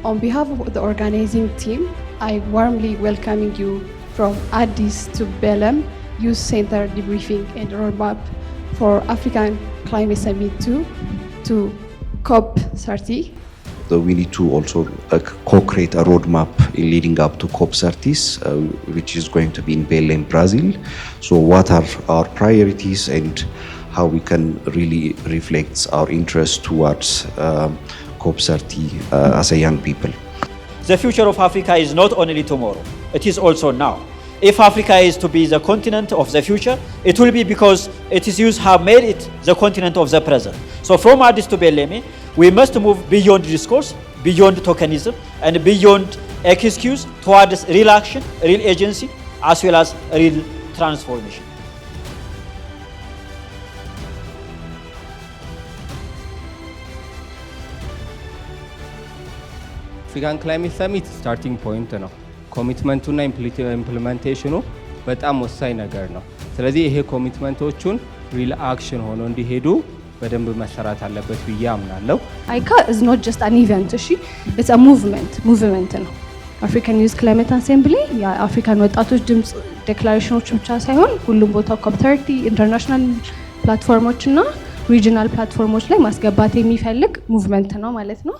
On behalf of the organizing team, I warmly welcome you from Addis to Belém Youth Center Debriefing and Roadmap for African Climate Summit 2 to COP30. So we need to also co-create a roadmap in leading up to COP30, which is going to be in Belém, Brazil. So what are our priorities and how we can really reflect our interest towards COP30 as a young people. The future of Africa is not only tomorrow, it is also now. If Africa is to be the continent of the future, it will be because its youth have made it the continent of the present. So from Addis to Belém, we must move beyond discourse, beyond tokenism, and beyond excuse towards real action, real agency, as well as real transformation. አፍሪካን ክላይሜት ሰሚት ስታርቲንግ ፖይንት ነው። ኮሚትመንቱና ኢምፕሊሜንቴሽኑ በጣም ወሳኝ ነገር ነው። ስለዚህ ይሄ ኮሚትመንቶቹን ሪል አክሽን ሆኖ እንዲሄዱ በደንብ መሰራት አለበት ብዬ አምናለሁ። አይካ is not just an event, እሺ it's a movement ነው። አፍሪካን ዩዝ ክላይሜት አሴምብሊ የአፍሪካን ወጣቶች ድምጽ ዴክላሬሽኖች ብቻ ሳይሆን ሁሉም ቦታ COP30 ኢንተርናሽናል ፕላትፎርሞች እና ሪጂናል ፕላትፎርሞች ላይ ማስገባት የሚፈልግ ሙቭመንት ነው ማለት ነው።